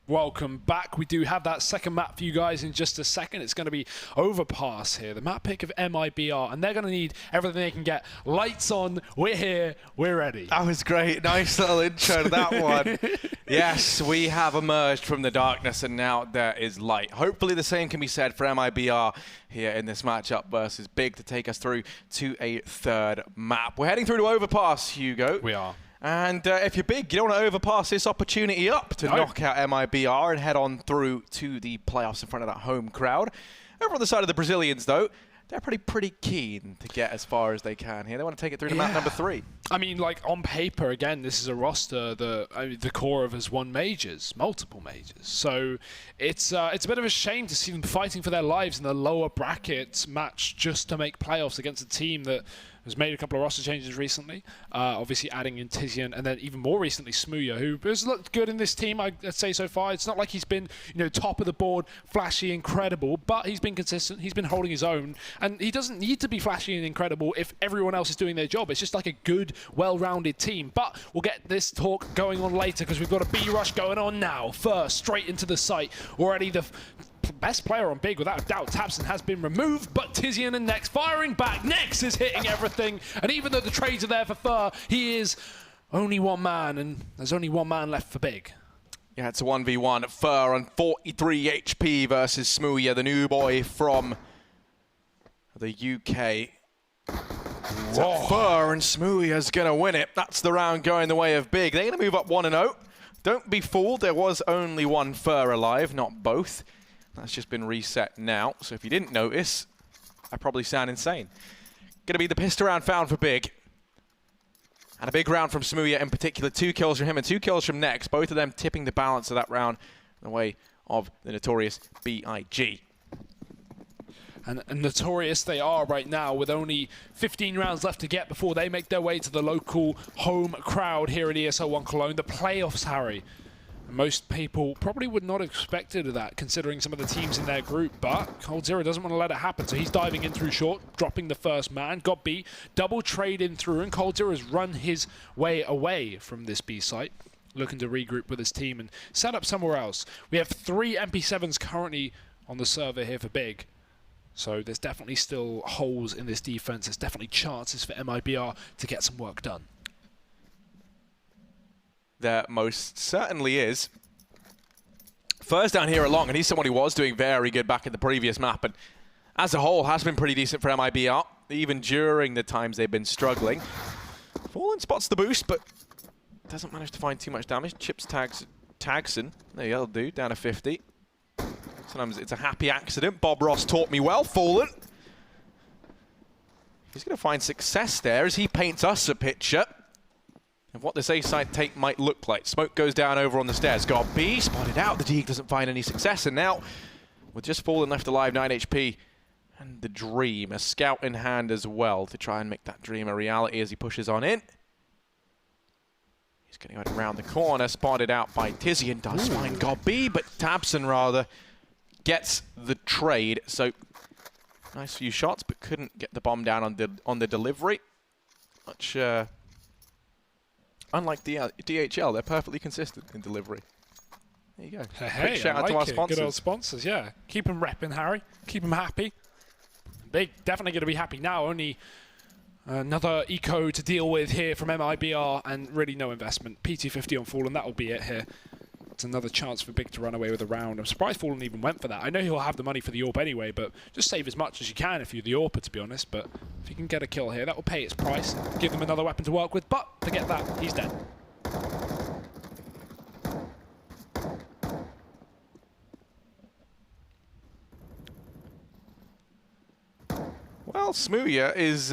Welcome back. We do have that second map for you guys in just a second. It's going to be Overpass here, the map pick of MIBR, and they're going to need everything they can get. Lights on, we're here, we're ready. That was great. Nice little intro to that one. Yes, we have emerged from the darkness and now there is light. Hopefully the same can be said for MIBR here in this matchup versus Big to take us through to a third map. We're heading through to Overpass, Hugo. We are. And if you're Big, you don't want to overpass this opportunity up to knock out MIBR and head on through to the playoffs in front of that home crowd. Over on the side of the Brazilians, though, they're pretty keen to get as far as they can here. They want to take it through to map number 3. I mean, like, on paper, again, this is a roster the core of has won majors, multiple majors. So it's a bit of a shame to see them fighting for their lives in the lower brackets match just to make playoffs against a team that has made a couple of roster changes recently, obviously adding in Tizian, and then even more recently Smooya, who has looked good in this team, I'd say so far. It's not like he's been, top of the board, flashy, incredible, but he's been consistent, he's been holding his own, and he doesn't need to be flashy and incredible if everyone else is doing their job. It's just like a good, well-rounded team. But we'll get this talk going on later because we've got a B rush going on now. First, straight into the site. Already the best player on Big, without a doubt. tabseN has been removed, but Tizian and Nex firing back. Nex is hitting everything, and even though the trades are there for Fur, he is only one man, and there's only one man left for Big. Yeah, it's a 1v1. Fur on 43 HP versus Smooya, the new boy from the UK. Fur and Smooya's going to win it. That's the round going the way of Big. They're going to move up 1-0. Don't be fooled, there was only one Fur alive, not both. That's just been reset now, so if you didn't notice, I probably sound insane. Gonna be the pistol round found for Big. And a big round from Smooya in particular. 2 kills from him and 2 kills from Nex, both of them tipping the balance of that round in the way of the notorious BIG. And notorious they are right now, with only 15 rounds left to get before they make their way to the local home crowd here at ESL One Cologne. The playoffs, Harry. Most people probably would not have expected that, considering some of the teams in their group, but coldzera doesn't want to let it happen, so he's diving in through short, dropping the first man. Got B, double trade in through, and coldzera has run his way away from this B site, looking to regroup with his team and set up somewhere else. We have 3 MP7s currently on the server here for Big, so there's definitely still holes in this defense. There's definitely chances for MIBR to get some work done. There most certainly is. Fur's down here along, and he's someone who was doing very good back in the previous map, and as a whole has been pretty decent for MIBR, even during the times they've been struggling. Fallen spots the boost, but doesn't manage to find too much damage. Chips tabseN. There you go, dude, down to 50. Sometimes it's a happy accident. Bob Ross taught me well. Fallen. He's going to find success there as he paints us a picture of what this A-side take might look like. Smoke goes down over on the stairs. Got B, spotted out. The Deeg doesn't find any success, and now, with just Fallen left alive, 9 HP, and the Dream, a scout in hand as well, to try and make that Dream a reality as he pushes on in. He's getting around the corner, spotted out by Tizian. Does find God B, but tabseN rather gets the trade. So, nice few shots, but couldn't get the bomb down on the delivery. Much unlike the DHL, they're perfectly consistent in delivery. There you go. Hey, shout out to our sponsors. Good old sponsors, yeah. Keep them repping, Harry. Keep them happy. They're definitely going to be happy now. Only another eco to deal with here from MIBR, and really no investment. PT50 on Fallen, that'll be it here. It's another chance for Big to run away with a round. I'm surprised Fallen even went for that. I know he'll have the money for the AWP anyway, but just save as much as you can if you're the AWPer, to be honest. But if you can get a kill here, that will pay its price. Give them another weapon to work with, but forget that, he's dead. Well, Smooya is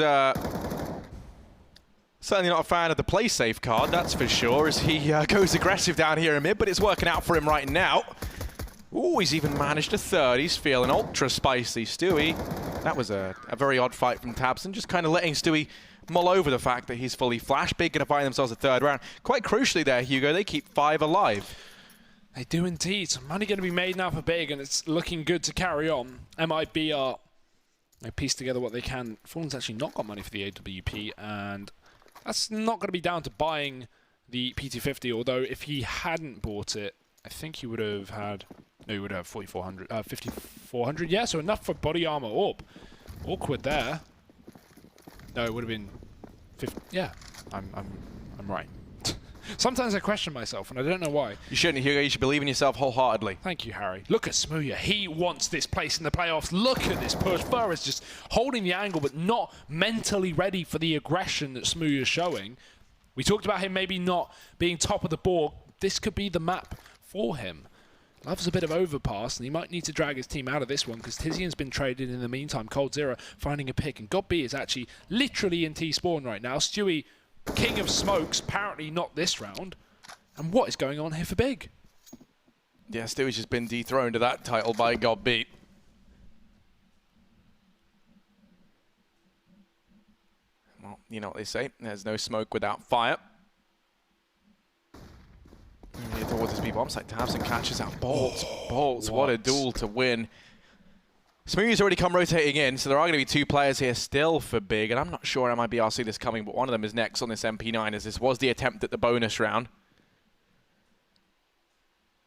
certainly not a fan of the play safe card, that's for sure, as he goes aggressive down here in mid, but it's working out for him right now. Ooh, he's even managed a third. He's feeling ultra spicy. Stewie, that was a very odd fight from tabseN, just kind of letting Stewie mull over the fact that he's fully flash. Big going to find themselves a third round. Quite crucially there, Hugo, they keep 5 alive. They do indeed. Some money going to be made now for Big, and it's looking good to carry on. MIBR, they piece together what they can. Fallen's actually not got money for the AWP, and that's not going to be down to buying the PT50, although if he hadn't bought it, I think he would have had... No, he would have 4,400, 5,400. Yeah, so enough for body armor orb. Awkward there. No, it would have been 50. Yeah, I'm right. Sometimes I question myself, and I don't know why. You shouldn't, Hugo. You should believe in yourself wholeheartedly. Thank you, Harry. Look at Smooya. He wants this place in the playoffs. Look at this push. Fur is just holding the angle, but not mentally ready for the aggression that Smooya is showing. We talked about him maybe not being top of the board. This could be the map for him. Loves a bit of overpass, and he might need to drag his team out of this one because Tizian's been traded in the meantime. coldzera finding a pick, and GodB is actually literally in T-spawn right now. Stewie, king of smokes, apparently not this round. And what is going on here for Big? Yeah, Stewie's just been dethroned to that title by GodB. Well, you know what they say, there's no smoke without fire. Here towards his B-bomb site, tabseN catches out Bolts. Bolts, what a duel to win. Smooth's already come rotating in, so there are going to be two players here still for Big, and I'm not sure MIBR see this coming, but one of them is next on this MP9, as this was the attempt at the bonus round.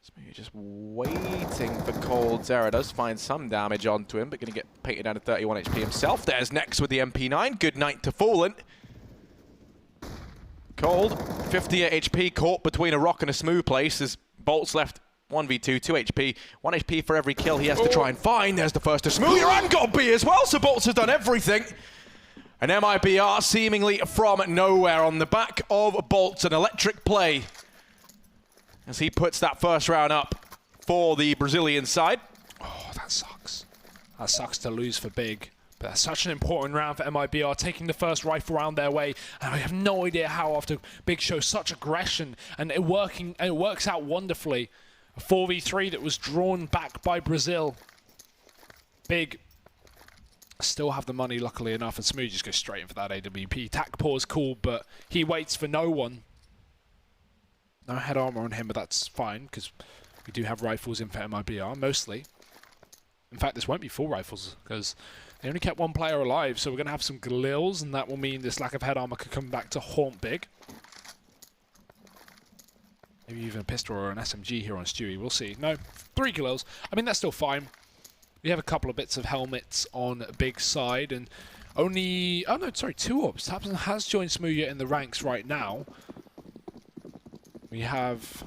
Smooth just waiting for coldzera. Does find some damage onto him, but going to get painted down to 31 HP himself. There's next with the MP9. Good night to Fallen. Cold, 58 HP, caught between a rock and a smooth place as Bolt's left 1v2, 2 HP, 1 HP for every kill he has to try and find. There's the first to Smooth, and GodB as well, so Bolts has done everything. And MIBR seemingly from nowhere on the back of Bolt's an electric play as he puts that first round up for the Brazilian side. Oh, that sucks. That sucks to lose for Big. But that's such an important round for MIBR, taking the first rifle round their way. And I have no idea how after Big shows such aggression and it works out wonderfully. A 4v3 that was drawn back by Brazil. Big still have the money, luckily enough, and Smooth just goes straight in for that AWP. Takpo is cool, but he waits for no one. No head armor on him, but that's fine, because we do have rifles in for MIBR, mostly. In fact, this won't be full rifles, because they only kept one player alive, so we're going to have some Galils, and that will mean this lack of head armor could come back to haunt Big. Maybe even a pistol or an SMG here on Stewie, we'll see. No, 3 Galils. I mean, that's still fine. We have a couple of bits of helmets on Big side, and only... Oh no, sorry, 2 orbs. tabseN has joined Smooya in the ranks right now. We have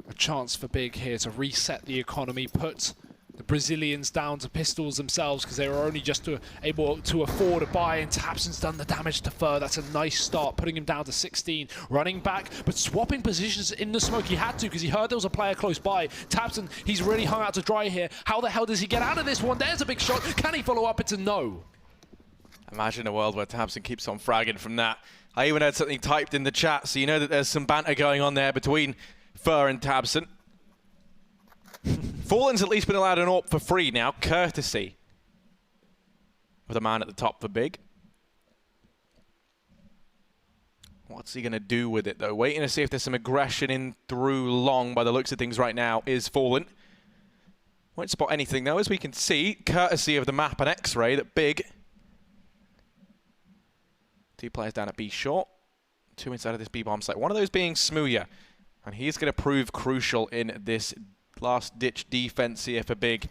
a chance for Big here to reset the economy, put the Brazilians down to pistols themselves because they were only just able to afford a buy, and tabseN's done the damage to Fur. That's a nice start, putting him down to 16. Running back, but swapping positions in the smoke. He had to because he heard there was a player close by. tabseN, he's really hung out to dry here. How the hell does he get out of this one? There's a big shot. Can he follow up? It's a no. Imagine a world where tabseN keeps on fragging from that. I even had something typed in the chat, so you know that there's some banter going on there between Fur and tabseN. Fallen's at least been allowed an AWP for free now, courtesy of the man at the top for Big. What's he going to do with it, though? Waiting to see if there's some aggression in through long by the looks of things right now is Fallen. Won't spot anything, though, as we can see, courtesy of the map and X-ray, that Big... 2 players down at B short, 2 inside of this B-bomb site. One of those being Smooya, and he's going to prove crucial in this last-ditch defense here for Big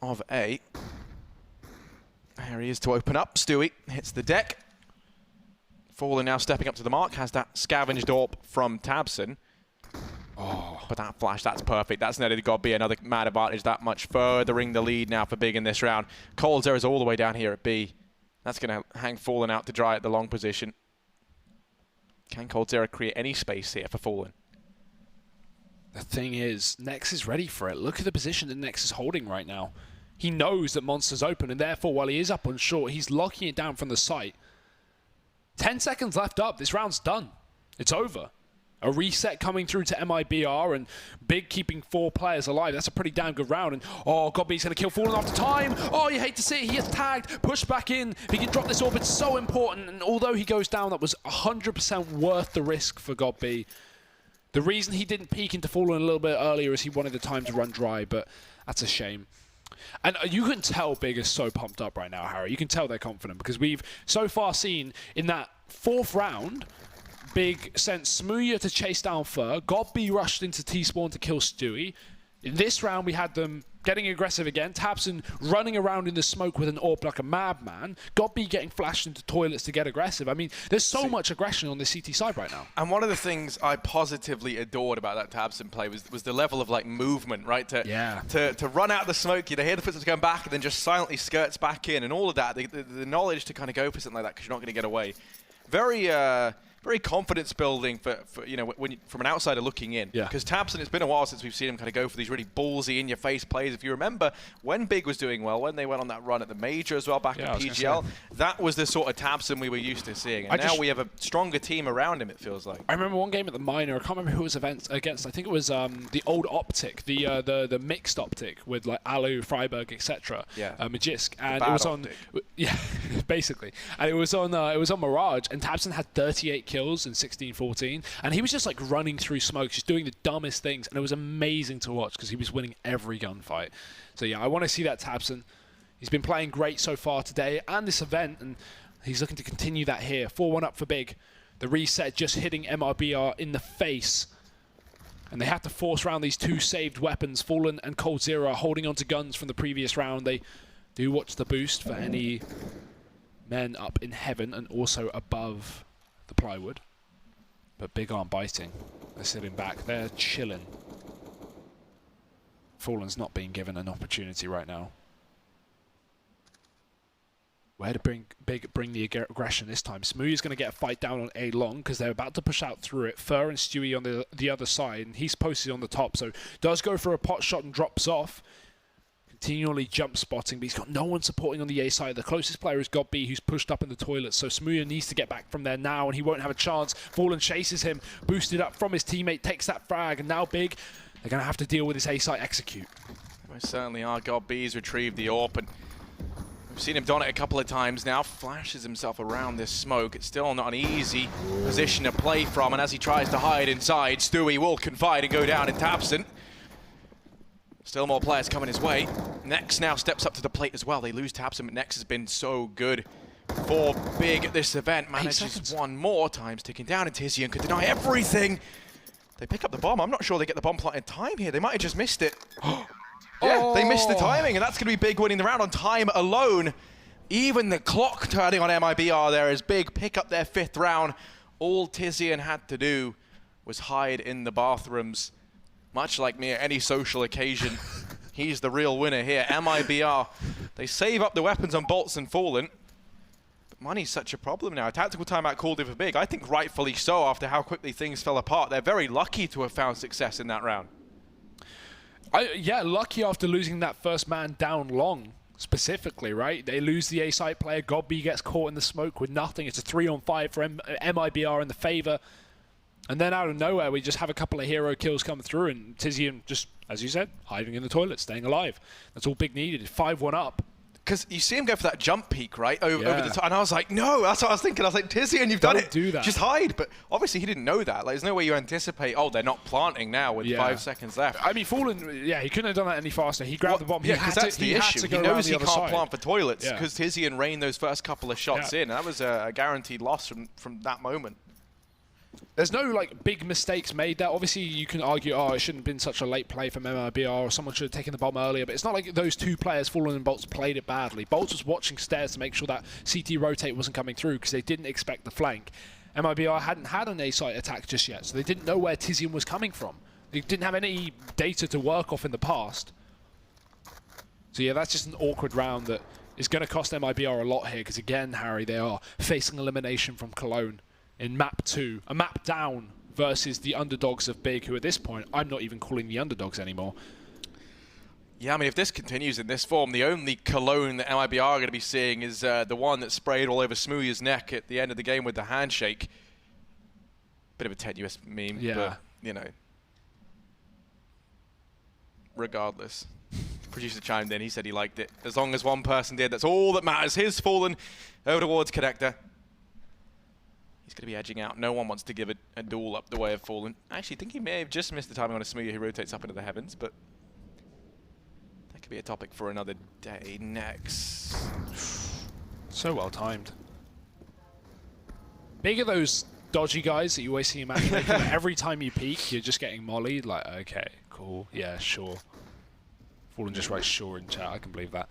of A. There he is to open up. Stewie hits the deck. Fallen now stepping up to the mark, has that scavenged AWP from tabseN. Oh, but that flash, that's perfect. That's netted GodB, another mad advantage, that much furthering the lead now for Big in this round. coldzera is all the way down here at B. That's going to hang Fallen out to dry at the long position. Can coldzera create any space here for Fallen? The thing is, Nex is ready for it. Look at the position that Nex is holding right now. He knows that Monster's open, and therefore, while he is up on short, he's locking it down from the site. 10 seconds left up. This round's done. It's over. A reset coming through to MIBR, and Big keeping 4 players alive. That's a pretty damn good round. And oh, GodB's going to kill Fallen after time. Oh, you hate to see it. He is tagged, pushed back in. If he can drop this orb, it's so important. And although he goes down, that was 100% worth the risk for GodB. The reason he didn't peek into Fallen a little bit earlier is he wanted the time to run dry, but that's a shame. And you can tell Big is so pumped up right now, Harry. You can tell they're confident because we've so far seen in that 4th round, Big sent Smooya to chase down Fur. Godby rushed into T-Spawn to kill Stewie. In this round, we had them getting aggressive again. Tabson running around in the smoke with an AWP like a madman. Godby getting flashed into toilets to get aggressive. I mean, there's so much aggression on the CT side right now. And one of the things I positively adored about that Tabson play was the level of like movement, right? To run out of the smoke, you hear the footsteps going back and then just silently skirts back in and all of that. The knowledge to kind of go for something like that because you're not going to get away. Very confidence building for you know, from an outsider looking in. Yeah. Because Tabson, it's been a while since we've seen him kind of go for these really ballsy, in-your-face plays. If you remember, when Big was doing well, when they went on that run at the Major as well back in PGL, that was the sort of Tabson we were used to seeing. And now we have a stronger team around him, it feels like. I remember one game at the Minor, I can't remember who it was against. I think it was the old Optic, the mixed Optic with like Alu, Freiburg, etc. Yeah. Magisk, and it was on. Yeah, basically, and it was on Mirage, and Tabson had 38 kills in 16-14, and he was just like running through smoke, just doing the dumbest things, and it was amazing to watch because he was winning every gunfight. So yeah, I want to see that Tabson. He's been playing great so far today and this event, and he's looking to continue that here. 4-1 up for Big. The reset just hitting MIBR in the face. And they have to force around these two saved weapons. Fallen and Cold Zero are holding onto guns from the previous round. They do watch the boost for any men up in heaven and also above the plywood. But Big aren't biting. They're sitting back. They're chilling. Fallen's not being given an opportunity right now. Where to bring the aggression this time? Smoothie's going to get a fight down on A long because they're about to push out through it. Fur and Stewie on the other side, and he's posted on the top, so does go for a pot shot and drops off. Continually jump spotting, but he's got no one supporting on the A side. The closest player is Godby, who's pushed up in the toilet, so Smoothie needs to get back from there now, and he won't have a chance. Fallen chases him, boosted up from his teammate, takes that frag, and now Big, they're going to have to deal with this A side execute. Most certainly are. Godby's retrieved the AWP, and we've seen him don it a couple of times now. Flashes himself around this smoke. It's still not an easy position to play from, and as he tries to hide inside, Stewie will confide and go down in Tabson. Still more players coming his way. Nex now steps up to the plate as well. They lose Tabson, but Nex has been so good for Big at this event. Manages one more, time's ticking down, and Tizian could deny everything. They pick up the bomb. I'm not sure they get the bomb plant in time here. They might have just missed it. Yeah, they missed the timing, and that's going to be Big winning the round on time alone. Even the clock turning on MIBR there as Big pick up their 5th round. All Tizian had to do was hide in the bathrooms. Much like me at any social occasion, he's the real winner here. MIBR, they save up the weapons on Bolts and Fallen. But money's such a problem now. A tactical timeout called in for Big. I think rightfully so after how quickly things fell apart. They're very lucky to have found success in that round. Yeah, lucky after losing that first man down long, specifically, right? They lose the A-side player. Godby gets caught in the smoke with nothing. It's a 3-on-5 for MIBR in the favor. And then out of nowhere, we just have a couple of hero kills come through, and Tizian just, as you said, hiding in the toilet, staying alive. That's all Big needed. 5-1 up. Because you see him go for that jump peek, right? Over the top. And I was like, no, that's what I was thinking. I was like, Tizian, you've done it. Do that. Just hide. But obviously he didn't know that. Like, there's no way you anticipate, oh, they're not planting now with 5 seconds left. I mean, Fallen, yeah, he couldn't have done that any faster. He grabbed the bomb. Yeah, because that's the issue. He knows he can't plant for toilets Yeah. because Tizian rained those first couple of shots in. And that was a guaranteed loss from that moment. There's no like big mistakes made there. Obviously, you can argue, oh, it shouldn't have been such a late play from MIBR, or someone should have taken the bomb earlier. But it's not like those two players, Fallen and Bolts, played it badly. Bolts was watching stairs to make sure that CT rotate wasn't coming through because they didn't expect the flank. MIBR hadn't had an A-site attack just yet, so they didn't know where Tizian was coming from. They didn't have any data to work off in the past. So yeah, that's just an awkward round that is going to cost MIBR a lot here because again, Harry, they are facing elimination from Cologne in map 2, a map down versus the underdogs of Big, who at this point, I'm not even calling the underdogs anymore. Yeah, I mean, if this continues in this form, the only Cologne that MIBR are going to be seeing is the one that sprayed all over Smoothie's neck at the end of the game with the handshake. Bit of a tenuous meme, but, you know. Regardless. Producer chimed in, he said he liked it. As long as one person did, that's all that matters. Here's Fallen over towards Connector. He's going to be edging out. No one wants to give it a duel up the way of Fallen. I actually think he may have just missed the timing on a Smoothie who rotates up into the heavens, but that could be a topic for another day next. So well timed. Big are those dodgy guys that you always see in matchmaking. Like every time you peek, you're just getting mollied. Like, okay, cool, yeah, sure. Fallen just writes sure in chat, I can believe that.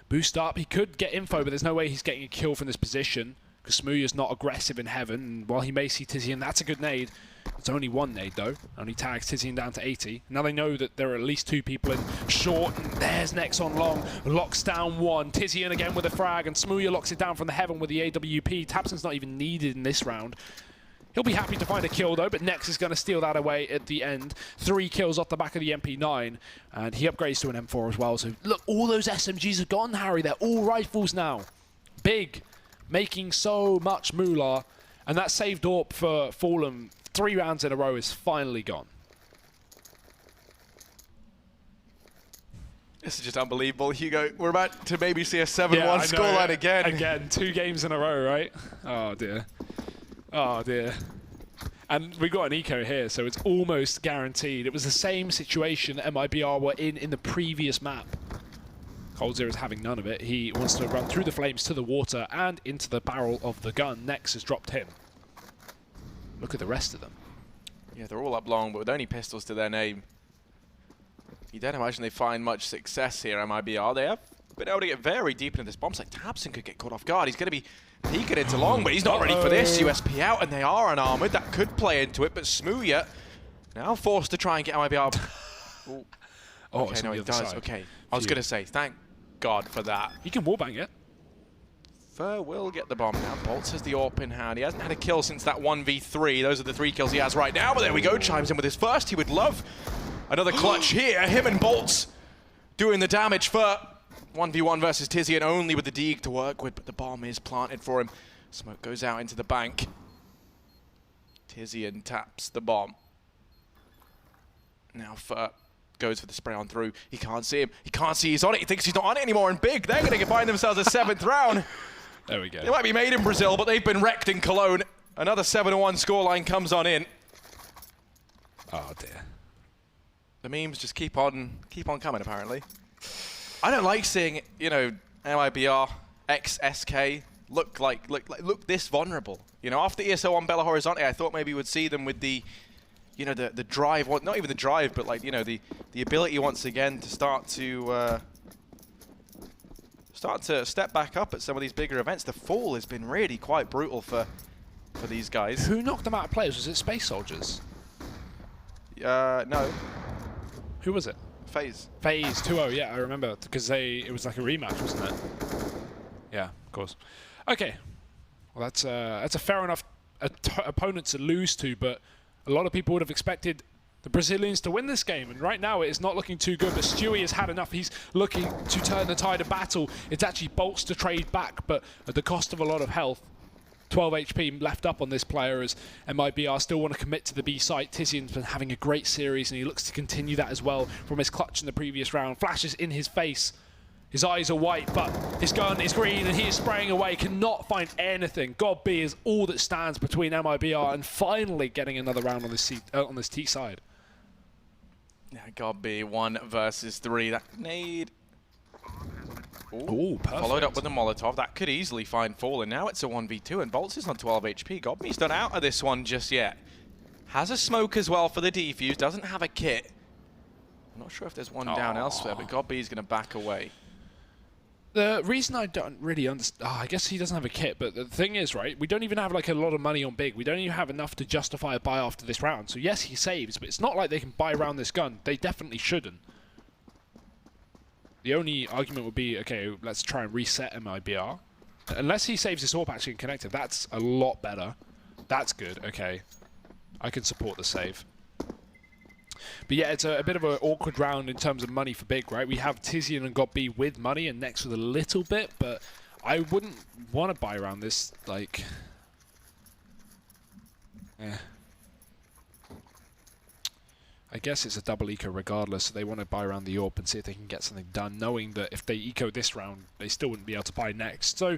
Boost up, he could get info, but there's no way he's getting a kill from this position, because Smooya's not aggressive in heaven, and while he may see Tizian, that's a good nade. It's only one nade though, only tags Tizian down to 80. Now they know that there are at least 2 people in short, and there's Nex on long, locks down 1. Tizian again with a frag, and Smooya locks it down from the heaven with the AWP. Tabson's not even needed in this round. He'll be happy to find a kill though, but Nex is going to steal that away at the end. 3 kills off the back of the MP9, and he upgrades to an M4 as well. So look, all those SMGs have gone, Harry. They're all rifles now. Big, making so much moolah, and that saved AWP for Fallen 3 rounds in a row is finally gone. This is just unbelievable, Hugo. We're about to maybe see a 7-1 scoreline again. Again, 2 games in a row, right? Oh dear. Oh dear. And we got an eco here, so it's almost guaranteed. It was the same situation that MIBR were in the previous map. Cold Zero is having none of it. He wants to run through the flames to the water and into the barrel of the gun. Nex has dropped him. Look at the rest of them. Yeah, they're all up long, but with only pistols to their name. You don't imagine they find much success here, MIBR. They have been able to get very deep into this bomb site. Tabson could get caught off guard. He's going to be peeking into long, but he's not ready for this. USP out, and they are unarmored. That could play into it, but Smooya now forced to try and get MIBR. Okay, no, he does. Side. Okay, I was going to say, thank God for that. He can wallbang it. Fur will get the bomb now. Bolts has the AWP in hand. He hasn't had a kill since that 1v3. Those are the 3 kills he has right now, but there we go. Chimes in with his first. He would love another clutch here. Him and Bolts doing the damage. Fur 1v1 versus Tizian, only with the Deeg to work with, but the bomb is planted for him. Smoke goes out into the bank. Tizian taps the bomb. Now Fur goes for the spray on through. He can't see him. He can't see he's on it. He thinks he's not on it anymore. And Big, they're going to find themselves a 7th round. There we go. It might be made in Brazil, but they've been wrecked in Cologne. Another 7-1 scoreline comes on in. Oh dear. The memes just keep on coming, apparently. I don't like seeing, you know, MIBR, XSK look this vulnerable. You know, after ESL One Belo Horizonte, I thought maybe we'd see them with the, you know, the drive, well, not even the drive, but like, you know, the ability once again to start to step back up at some of these bigger events. The fall has been really quite brutal for these guys. Who knocked them out of players? Was it Space Soldiers? No. Who was it? FaZe. FaZe 2-0, yeah, I remember, because it was like a rematch, wasn't it? Yeah, of course. Okay. Well, that's a fair enough opponent to lose to, but a lot of people would have expected the Brazilians to win this game, and right now it is not looking too good, but Stewie has had enough. He's looking to turn the tide of battle. It's actually Bolts to trade back, but at the cost of a lot of health. 12 HP left up on this player as MIBR still want to commit to the B site. Tizian's been having a great series, and he looks to continue that as well from his clutch in the previous round. Flashes in his face. His eyes are white, but his gun is green, and he is spraying away. Cannot find anything. God B is all that stands between MIBR and finally getting another round on this T side. Yeah, God B, 1 versus 3. That nade. Ooh, perfect. Followed up with a Molotov. That could easily find Fallen. Now it's a 1v2, and Bolts is on 12 HP. Godby's not out of this one just yet. Has a smoke as well for the defuse. Doesn't have a kit. I'm not sure if there's one down elsewhere, but Godby's going to back away. The reason I don't really understand... I guess he doesn't have a kit, but the thing is, right, we don't even have like a lot of money on Big. We don't even have enough to justify a buy after this round. So yes, he saves, but it's not like they can buy around this gun. They definitely shouldn't. The only argument would be, okay, let's try and reset MIBR. Unless he saves his AWP actually connected, that's a lot better. That's good, okay. I can support the save. But yeah, it's a bit of an awkward round in terms of money for Big, right? We have Tizian and GodB with money and Nex with a little bit, but I wouldn't want to buy around this, like... I guess it's a double eco regardless, so they want to buy around the AWP and see if they can get something done, knowing that if they eco this round, they still wouldn't be able to buy next. So,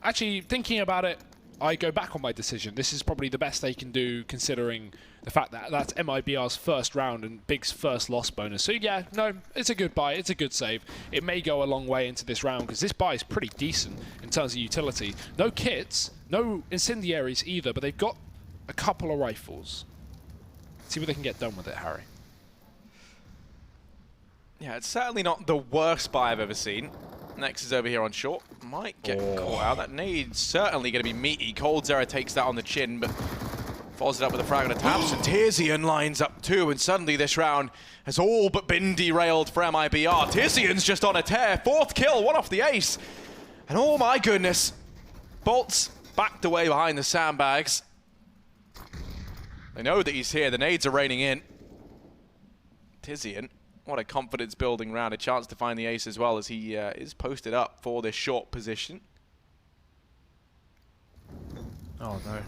actually, thinking about it, I go back on my decision. This is probably the best they can do, considering the fact that that's MIBR's first round and Big's first loss bonus. So yeah, no, it's a good buy, it's a good save. It may go a long way into this round, because this buy is pretty decent in terms of utility. No kits, no incendiaries either, but they've got a couple of rifles. See what they can get done with it, Harry. Yeah, it's certainly not the worst buy I've ever seen. Next is over here on short. Might get caught out. That nade's certainly going to be meaty. coldzera takes that on the chin, but follows it up with a frag on a taps, and Tizian lines up too, and suddenly this round has all but been derailed for MIBR. Tizian's just on a tear. 4th kill, one off the ace. And oh my goodness, Bolt's backed away behind the sandbags. They know that he's here. The nades are raining in. Tizian, what a confidence building round. A chance to find the ace as well, as he is posted up for this short position. Oh no.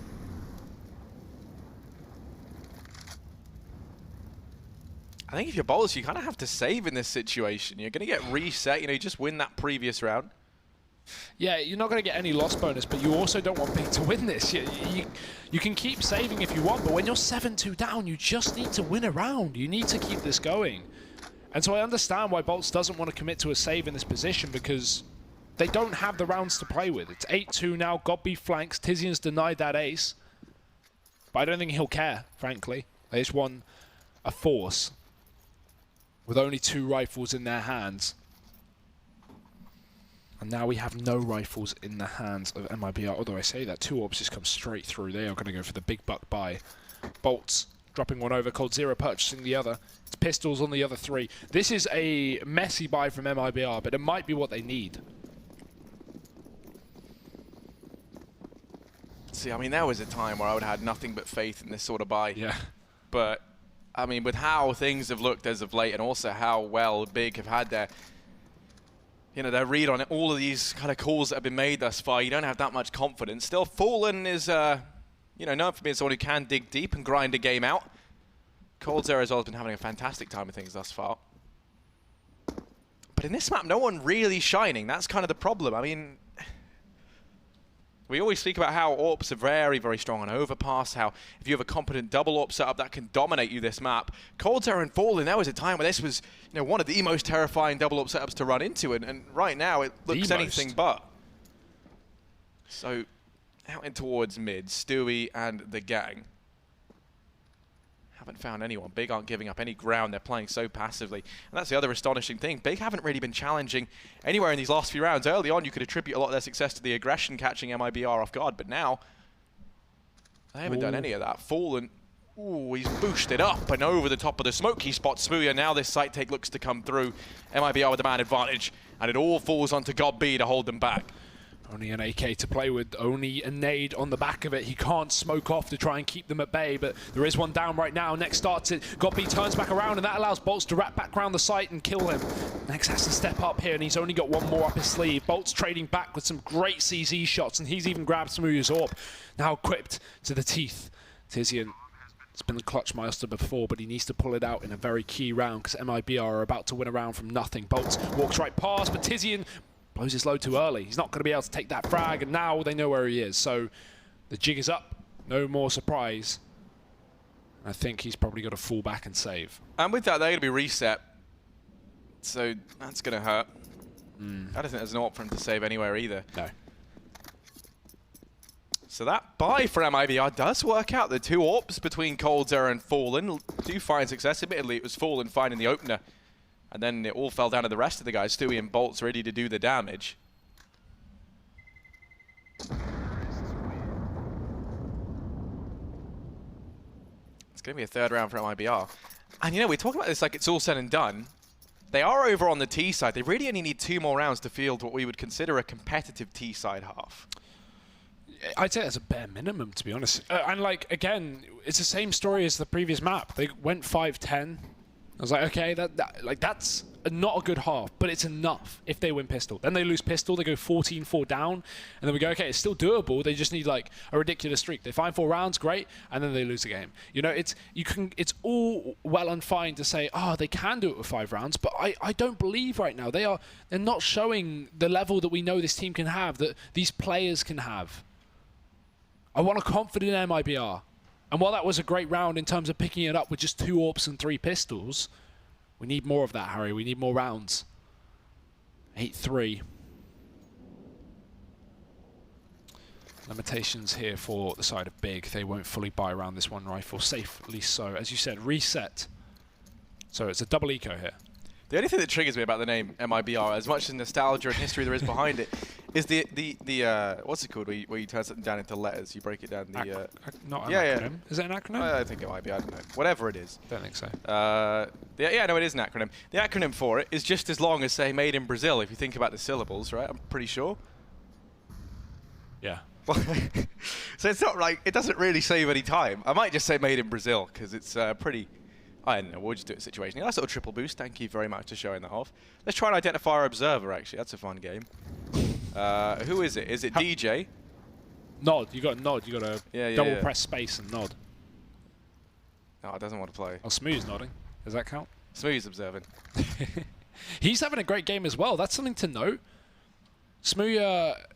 I think if you're Bolts, you kind of have to save in this situation. You're going to get reset. You know, you just win that previous round. Yeah, you're not going to get any loss bonus, but you also don't want Big to win this. You can keep saving if you want, but when you're 7-2 down, you just need to win a round. You need to keep this going. And so I understand why Bolts doesn't want to commit to a save in this position, because they don't have the rounds to play with. It's 8-2 now, Godby flanks, Tizian's denied that ace. But I don't think he'll care, frankly. They just won a force with only 2 rifles in their hands. And now we have no rifles in the hands of MIBR. Although I say that, 2 orbs just come straight through. They are going to go for the big buck buy. Bolts dropping one over, coldzera purchasing the other. It's pistols on the other 3. This is a messy buy from MIBR, but it might be what they need. See, I mean, there was a time where I would have had nothing but faith in this sort of buy. Yeah. But, I mean, with how things have looked as of late, and also how well Big have had their, you know, their read on it, all of these kind of calls that have been made thus far, you don't have that much confidence. Still, Fallen is, you know, known for being someone who can dig deep and grind a game out. coldzera as well has been having a fantastic time with things thus far. But in this map, no one really shining. That's kind of the problem. I mean, we always speak about how AWPs are very, very strong on Overpass, how if you have a competent double AWP setup, that can dominate you this map. coldzera and Fallen, there was a time where this was, you know, one of the most terrifying double AWP setups to run into, and right now it looks anything but. So, out in towards mid, Stewie and the gang. Haven't found anyone. Big aren't giving up any ground. They're playing so passively. And that's the other astonishing thing. Big haven't really been challenging anywhere in these last few rounds. Early on, you could attribute a lot of their success to the aggression catching MIBR off guard, but now they haven't done any of that. Fallen, ooh, he's boosted up and over the top of the smoke. He spots Smooya. Now this site take looks to come through. MIBR with the man advantage, and it all falls onto Godby to hold them back. Only an AK to play with, only a nade on the back of it. He can't smoke off to try and keep them at bay, but there is one down right now. Next starts it. Godby turns back around, and that allows Bolts to wrap back around the site and kill him. Next has to step up here, and he's only got one more up his sleeve. Bolts trading back with some great CZ shots, and he's even grabbed Smooya's AWP. Now equipped to the teeth. Tizian, it's been the clutch master before, but he needs to pull it out in a very key round, because MIBR are about to win a round from nothing. Bolts walks right past, but Tizian blows his load too early. He's not going to be able to take that frag, and now they know where he is. So the jig is up. No more surprise. I think he's probably got to fall back and save. And with that, they're going to be reset. So that's going to hurt. I don't think there's an option for him to save anywhere either. No. So that buy for MIBR does work out. The 2 AWPs between coldzera and Fallen do find success. Admittedly, it was Fallen finding the opener. And then it all fell down to the rest of the guys. Stewie and Bolts ready to do the damage. It's going to be a 3rd round for MIBR. And you know, we talk about this like it's all said and done. They are over on the T side. They really only need 2 more rounds to field what we would consider a competitive T side half. I'd say that's a bare minimum, to be honest. And like, again, it's the same story as the previous map. They went 5-10. I was like, okay, that's not a good half, but it's enough if they win pistol. Then they lose pistol, they go 14-4 down, and then we go, okay, it's still doable. They just need like a ridiculous streak. They find 4 rounds, great, and then they lose the game. You know, it's all well and fine to say, oh, they can do it with 5 rounds, but I don't believe right now they're not showing the level that we know this team can have, that these players can have. I want a confident MIBR. And while that was a great round in terms of picking it up with just 2 AWPs and 3 pistols, we need more of that, Harry. We need more rounds. 8-3. Limitations here for the side of Big. They won't fully buy around this one rifle, safely so. As you said, reset. So it's a double eco here. The only thing that triggers me about the name MIBR, as much as nostalgia and history there is behind it, is the what's it called, where you turn something down into letters, you break it down, Not an acronym. Yeah. Is it an acronym? I think it might be, I don't know. Whatever it is. Don't think so. Yeah, no, it is an acronym. The acronym for it is just as long as, say, made in Brazil, if you think about the syllables, right? I'm pretty sure. Yeah. So it's not like, it doesn't really save any time. I might just say made in Brazil, because it's pretty... I don't know, we'll just do it situationally. Nice little triple boost, thank you very much for showing that off. Let's try and identify our observer, actually. That's a fun game. Who is it? Is it DJ? Nod, you got a nod. You got to double press space and nod. No, it doesn't want to play. Oh, Smooth's nodding. Does that count? Smooth's observing. He's having a great game as well. That's something to note. Smooth,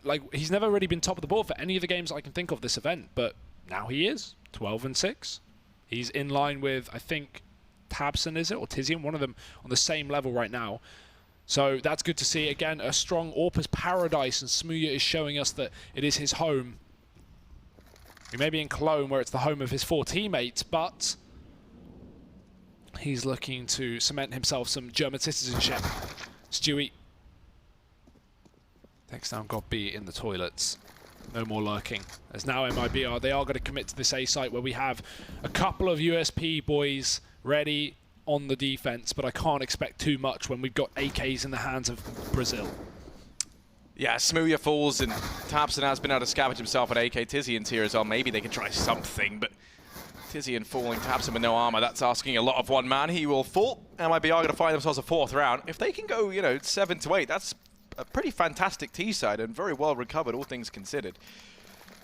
like, he's never really been top of the board for any of the games I can think of this event, but now he is. 12-6. He's in line with, I think, Tabson, is it? Or Tizian? One of them on the same level right now. So that's good to see. Again, a strong Orpa's paradise, and Smooya is showing us that it is his home. He may be in Cologne, where it's the home of his 4 teammates, but he's looking to cement himself some German citizenship. Stewie takes down God B in the toilets. No more lurking. As now MIBR, they are going to commit to this A site where we have a couple of USP boys ready on the defense, but I can't expect too much when we've got AKs in the hands of Brazil. Yeah, Smooya falls, and Tabson has been able to scavenge himself an AK. Tizian's here as well. Maybe they can try something, but Tizian falling, Tabson with no armor. That's asking a lot of one man. He will fall. MIBR going to find themselves a 4th round. If they can go, you know, 7-8, that's a pretty fantastic T-side and very well recovered, all things considered.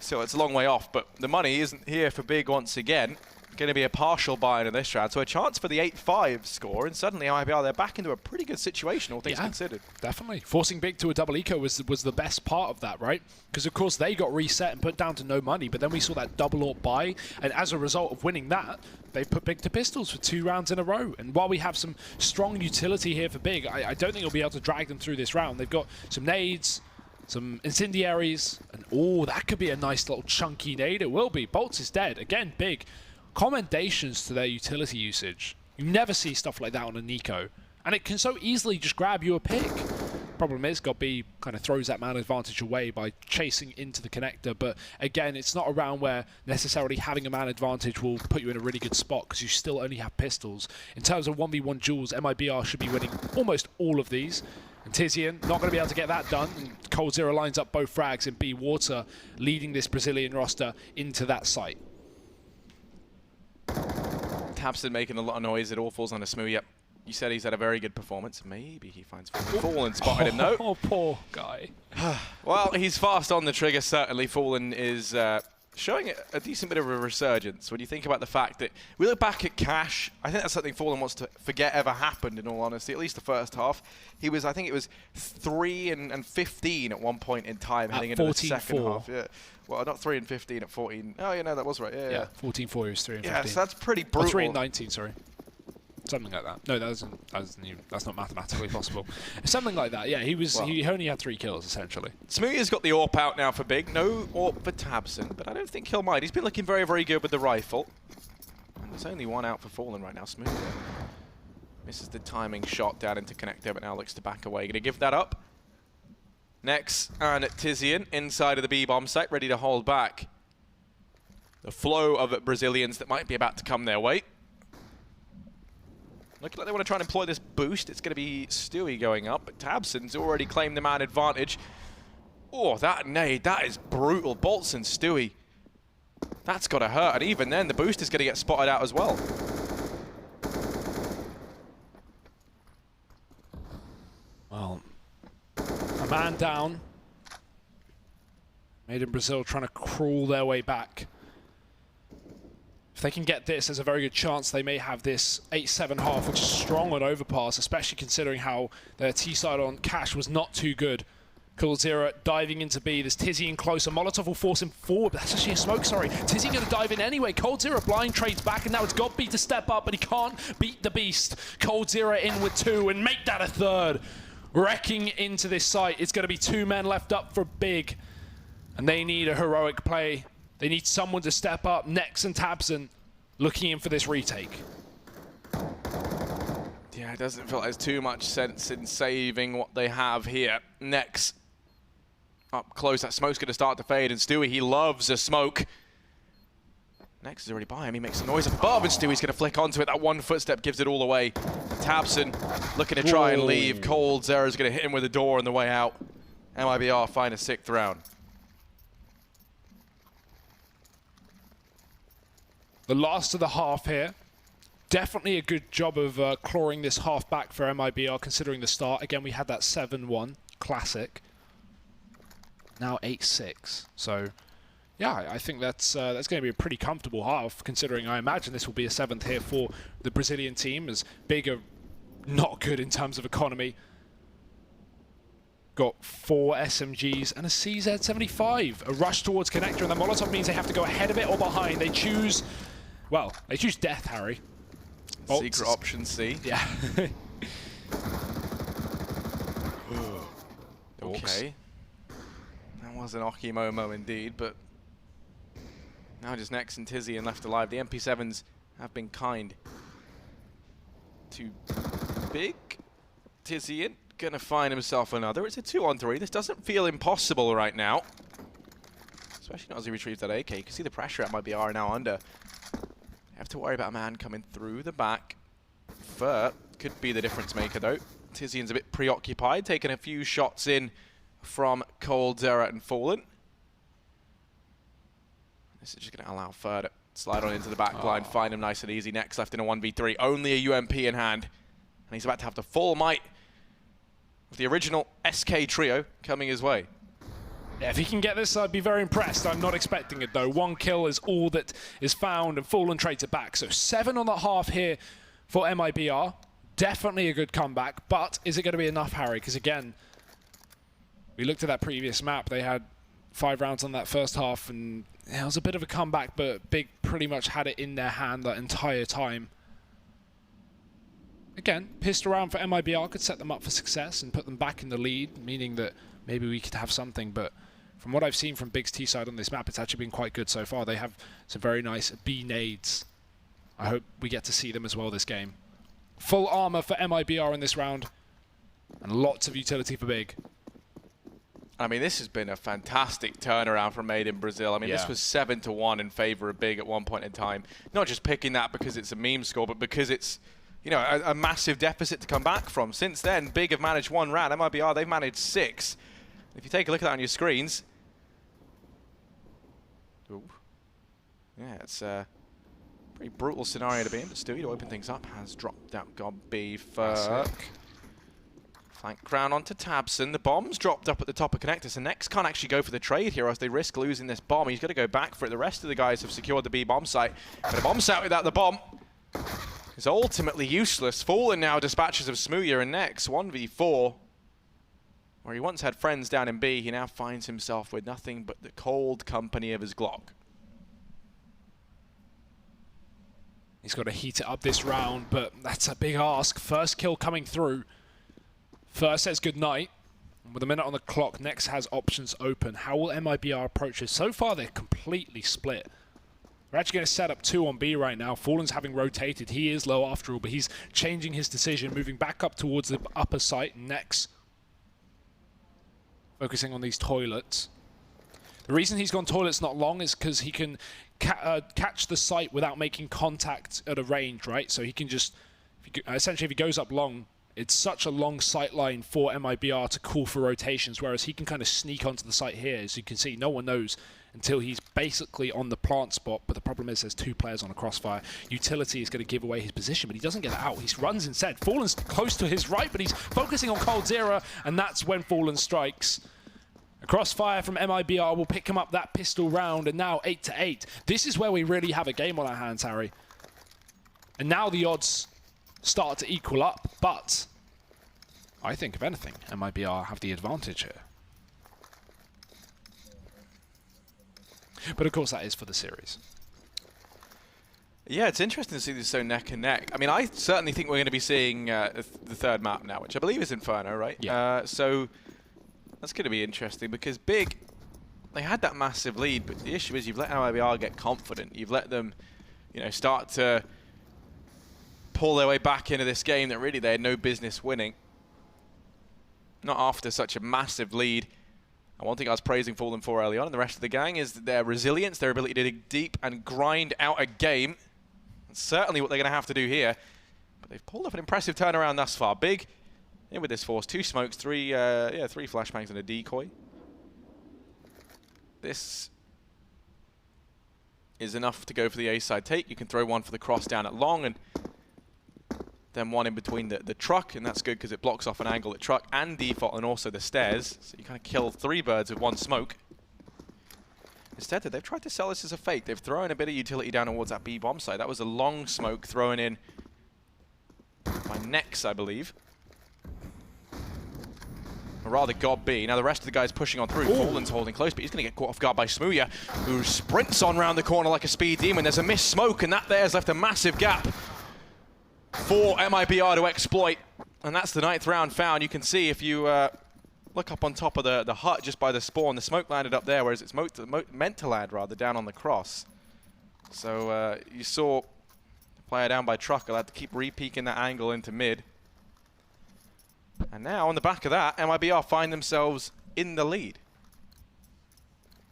So it's a long way off, but the money isn't here for Big once again. Going to be a partial buy-in in this round, so a chance for the 8-5 score, and suddenly MIBR, they're back into a pretty good situation, all things considered. Definitely. Forcing Big to a double eco was the best part of that, right? Because, of course, they got reset and put down to no money, but then we saw that double AWP buy, and as a result of winning that, they put Big to pistols for 2 rounds in a row. And while we have some strong utility here for Big, I don't think we'll be able to drag them through this round. They've got some nades, some incendiaries, and oh, that could be a nice little chunky nade. It will be. Bolts is dead. Again, Big. Commendations to their utility usage. You never see stuff like that on a Nico. And it can so easily just grab you a pick. Problem is, God B kind of throws that man advantage away by chasing into the connector. But again, it's not a round where necessarily having a man advantage will put you in a really good spot because you still only have pistols. In terms of 1v1 duels, MIBR should be winning almost all of these. And Tizian not going to be able to get that done. And Cold Zero lines up both frags, and B Water leading this Brazilian roster into that site. Tabson making a lot of noise. It all falls on a Smooth. Yep. You said he's had a very good performance. Maybe he finds Fallen spotted him, though. Oh, poor guy. Well, he's fast on the trigger, certainly. Fallen is showing a decent bit of a resurgence when you think about the fact that we look back at Cash. I think that's something Fallen wants to forget ever happened, in all honesty, at least the first half. He was, I think it was 3 and 15 at one point in time, heading into the second half. Yeah. Well, not 3 and 15 at 14. Oh, yeah, no, that was right. Yeah. 14-4, he was 3 and 15. Yeah, so that's pretty brutal. Oh, 3 and 19, sorry. Something like that. No, that's not mathematically possible. Something like that. Yeah, he only had 3 kills essentially. Smoothie's got the AWP out now for Big. No AWP for Tabson, but I don't think he'll mind. He's been looking very, very good with the rifle. And there's only 1 out for Fallen right now. Smoothie misses the timing shot down into connector, but now looks to back away. Going to give that up. Next, and Tizian inside of the B-bomb site, ready to hold back the flow of Brazilians that might be about to come their way. Looking like they want to try and employ this boost. It's going to be Stewie going up, but Tabson's already claimed the man advantage. Oh, that nade, that is brutal. Bolts and Stewie. That's got to hurt, and even then, the boost is going to get spotted out as well. Well, a man down. Made in Brazil trying to crawl their way back. If they can get this, there's a very good chance they may have this 8-7 half, which is strong on Overpass, especially considering how their T-side on Cash was not too good. Cold Zero diving into B. There's Tizzy in closer. Molotov will force him forward, but that's actually a smoke, sorry. Tizzy going to dive in anyway. Cold Zero blind trades back, and now it's got B to step up, but he can't beat the beast. Cold Zero in with 2 and make that a 3rd. Wrecking into this site. It's going to be 2 men left up for Big. And they need a heroic play. They need someone to step up. Nex and Tabson looking in for this retake. Yeah, it doesn't feel like there's too much sense in saving what they have here. Nex up close. That smoke's going to start to fade, and Stewie, he loves a smoke. Nex is already by him. He makes a noise above, and Stewie's going to flick onto it. That one footstep gives it all away. Tabson looking to try and leave. coldzera is going to hit him with a door on the way out. MIBR find a 6th round. The last of the half here. Definitely a good job of clawing this half back for MIBR, considering the start. Again, we had that 7-1 classic. Now 8-6. So, yeah, I think that's going to be a pretty comfortable half, considering I imagine this will be a 7th here for the Brazilian team, as Big are not good in terms of economy. Got 4 SMGs and a CZ75. A rush towards connector, and the Molotov means they have to go ahead of it or behind. They choose, well, they choose death, Harry. Secret option C. Yeah. Okay. That was an Oki Momo indeed, but now just Nex and Tizian left alive. The MP7s have been kind to Big. Tizian gonna find himself another. It's a 2-on-3. This doesn't feel impossible right now. Especially not as he retrieves that AK. You can see the pressure at MIBR now under. Have to worry about a man coming through the back. Fur could be the difference maker though. Tizian's a bit preoccupied, taking a few shots in from coldzera and Fallen. This is just going to allow Fur to slide on into the back line, find him nice and easy. Next left in a 1v3, only a UMP in hand. And he's about to have the full might of the original SK trio coming his way. Yeah, if he can get this, I'd be very impressed. I'm not expecting it, though. 1 kill is all that is found, and Fallen trades it back. So 7 on the half here for MIBR. Definitely a good comeback, but is it going to be enough, Harry? Because, again, we looked at that previous map. They had 5 rounds on that first half, and it was a bit of a comeback, but Big pretty much had it in their hand that entire time. Again, pissed around for MIBR could set them up for success and put them back in the lead, meaning that maybe we could have something, but from what I've seen from Big's T-side on this map, it's actually been quite good so far. They have some very nice B nades. I hope we get to see them as well this game. Full armor for MIBR in this round, and lots of utility for Big. I mean, this has been a fantastic turnaround from Made in Brazil. I mean, this was 7-1 in favor of Big at one point in time. Not just picking that because it's a meme score, but because it's, you know, a massive deficit to come back from. Since then, Big have managed 1 round. MIBR, they've managed 6. If you take a look at that on your screens, ooh, yeah, it's a pretty brutal scenario to be in. But Stewie, to open things up, has dropped out God B for flank crown onto Tabson. The bomb's dropped up at the top of connector, so Nex can't actually go for the trade here as they risk losing this bomb. He's got to go back for it. The rest of the guys have secured the B bomb site, but a bomb site without the bomb is ultimately useless. Fallen now dispatches of Smooya and Nex 1v4. Where he once had friends down in B, he now finds himself with nothing but the cold company of his Glock. He's got to heat it up this round, but that's a big ask. First kill coming through. First says goodnight. With a minute on the clock, Nex has options open. How will MIBR approach this? So far, they're completely split. We're actually going to set up 2 on B right now. Fallen's having rotated. He is low after all, but he's changing his decision, moving back up towards the upper site. Nex focusing on these toilets. The reason he's gone toilets not long is because he can catch the site without making contact at a range, right? So he can just, essentially if he goes up long, it's such a long sight line for MIBR to call for rotations, whereas he can kind of sneak onto the site here. As you can see, no one knows until he's basically on the plant spot, but the problem is there's 2 players on a crossfire. Utility is going to give away his position, but he doesn't get it out. He runs instead. Fallen's close to his right, but he's focusing on coldzera, and that's when Fallen strikes. A crossfire from MIBR will pick him up that pistol round, and now 8-8. This is where we really have a game on our hands, Harry. And now the odds start to equal up, but I think, if anything, MIBR have the advantage here. But of course, that is for the series. Yeah, it's interesting to see this so neck and neck. I mean, I certainly think we're going to be seeing the 3rd map now, which I believe is Inferno, right? Yeah. So that's going to be interesting because Big they had that massive lead, but the issue is you've let MIBR get confident. You've let them, you know, start to pull their way back into this game that really they had no business winning. Not after such a massive lead. And one thing I was praising Fallen for early on and the rest of the gang is their resilience, their ability to dig deep and grind out a game. That's certainly what they're going to have to do here. But they've pulled off an impressive turnaround thus far. Big in with this force. 2 smokes, 3 flashbangs and a decoy. This is enough to go for the A side take. You can throw one for the cross down at long and then one in between the truck, and that's good because it blocks off an angle at truck and default and also the stairs. So you kind of kill 3 birds with 1 smoke. Instead, they've tried to sell this as a fake. They've thrown a bit of utility down towards that B bomb site. That was a long smoke thrown in by Nex, I believe. Or rather, God B. Now the rest of the guys pushing on through. Fallen's holding close, but he's going to get caught off guard by Smooya, who sprints on round the corner like a speed demon. There's a missed smoke, and that there's left a massive gap for MIBR to exploit. And that's the 9th round found. You can see if you look up on top of the hut just by the spawn, the smoke landed up there, whereas it's meant to land rather down on the cross. So you saw the player down by truck allowed to keep re-peeking that angle into mid. And now on the back of that, MIBR find themselves in the lead.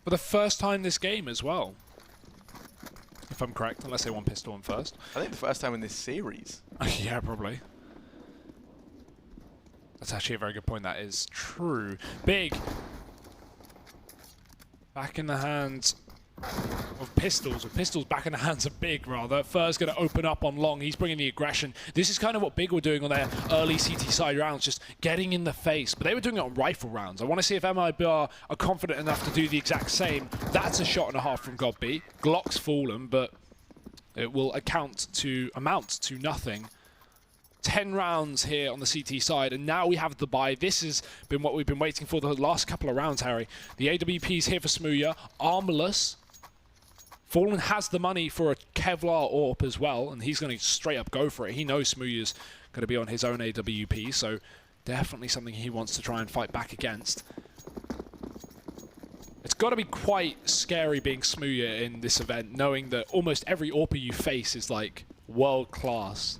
For the first time this game as well, if I'm correct, unless they want pistol on first. I think the first time in this series. Yeah, probably. That's actually a very good point. That is true. Big. Back in the hands of Pistols, or Pistols back in the hands of Big, rather. Fur's going to open up on long. He's bringing the aggression. This is kind of what Big were doing on their early CT side rounds, just getting in the face. But they were doing it on rifle rounds. I want to see if MIBR are confident enough to do the exact same. That's a shot and a half from God B. Glock's fallen, but it will amount to nothing. 10 rounds here on the CT side, and now we have the buy. This has been what we've been waiting for the last couple of rounds, Harry. The AWP's here for Smooya. Armorless. Fallen has the money for a Kevlar AWP as well, and he's going to straight up go for it. He knows Smooya's going to be on his own AWP, so definitely something he wants to try and fight back against. It's got to be quite scary being Smooya in this event, knowing that almost every AWPer you face is like world class,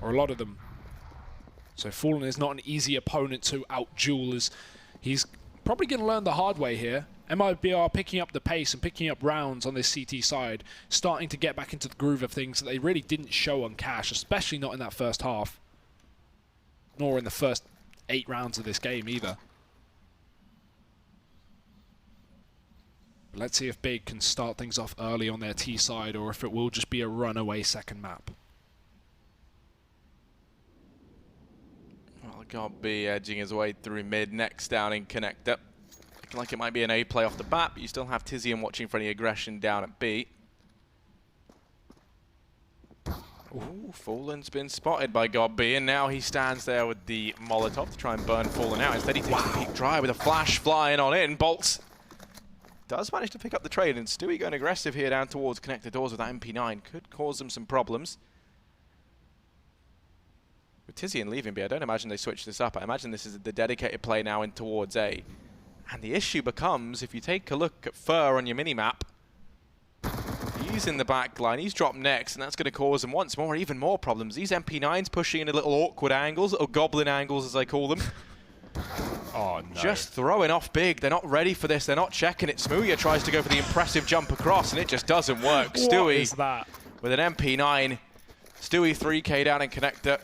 or a lot of them. So Fallen is not an easy opponent to out-duel, as he's probably going to learn the hard way here. MIBR picking up the pace and picking up rounds on this CT side, starting to get back into the groove of things that they really didn't show on Cash, especially not in that first half, nor in the first 8 rounds of this game either. But let's see if Big can start things off early on their T side, or if it will just be a runaway second map. Well, God B edging his way through mid, next down in connector. Looking like it might be an A play off the bat, but you still have Tizian watching for any aggression down at B. Ooh, Fallen's been spotted by God B, and now he stands there with the Molotov to try and burn Fallen out. Instead, he takes a peek dry with a flash flying on in. Bolts does manage to pick up the trade, and Stewie going aggressive here down towards connector doors with that MP9 could cause them some problems. With Tizian leaving B, I don't imagine they switch this up. I imagine this is the dedicated play now in towards A. And the issue becomes, if you take a look at Fur on your minimap, he's in the back line, he's dropped next, and that's going to cause them once more even more problems. These MP9s pushing into little awkward angles, little goblin angles as I call them. Oh, no. Just throwing off Big. They're not ready for this. They're not checking it. Smooya tries to go for the impressive jump across, and it just doesn't work. What is that? With an MP9. Stewie 3K down in connector.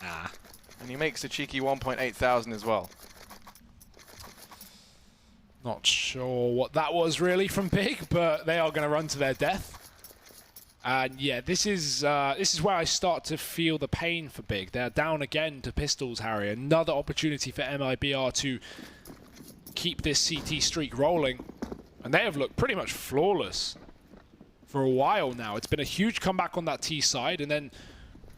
Ah. And he makes a cheeky 1.8 thousand as well. Not sure what that was really from Big, but they are going to run to their death. And yeah, this is where I start to feel the pain for Big. They're down again to Pistols, Harry. Another opportunity for MIBR to keep this CT streak rolling. And they have looked pretty much flawless for a while now. It's been a huge comeback on that T side, and then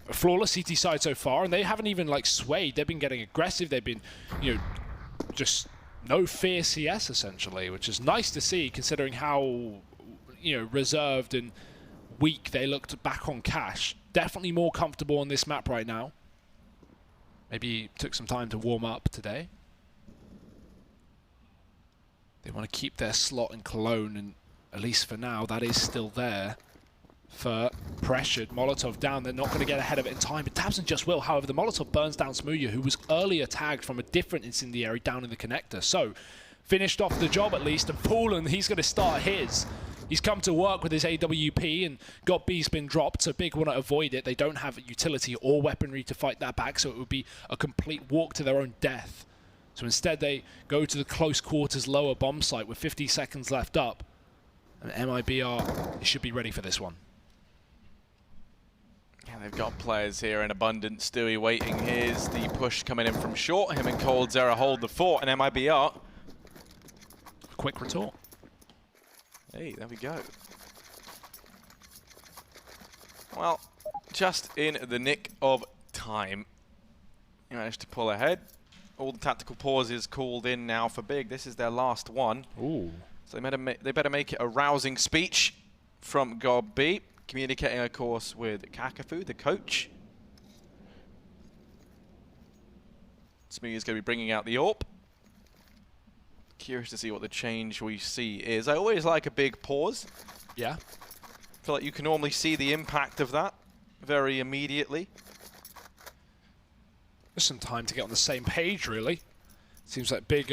a flawless CT side so far, and they haven't even like swayed. They've been getting aggressive. They've been, you know, just no fear CS essentially, which is nice to see considering how, you know, reserved and weak they looked back on Cash. Definitely more comfortable on this map right now. Maybe took some time to warm up today. They want to keep their slot in Cologne, and at least for now, that is still there. For pressured, Molotov down, they're not going to get ahead of it in time, but tabseN just will. However, the Molotov burns down Smooya, who was earlier tagged from a different incendiary down in the connector. So, finished off the job at least, and Poulin, he's going to start his. He's come to work with his AWP, and GotB's been dropped, so Big want to avoid it. They don't have utility or weaponry to fight that back, so it would be a complete walk to their own death. So instead, they go to the close quarters lower bomb site with 50 seconds left up, and MIBR should be ready for this one. Yeah, they've got players here in abundance. Stewie waiting. Here's the push coming in from short. Him and coldzera hold the fort, and MIBR. Quick retort. Hey, there we go. Well, just in the nick of time, he managed to pull ahead. All the tactical pauses called in now for Big. This is their last one. Ooh. So they better make it a rousing speech from GotB. Communicating, of course, with Kakafu, the coach. Smooya's going to be bringing out the AWP. Curious to see what the change we see is. I always like a big pause. Yeah. I feel like you can normally see the impact of that very immediately. There's some time to get on the same page, really. Seems like Big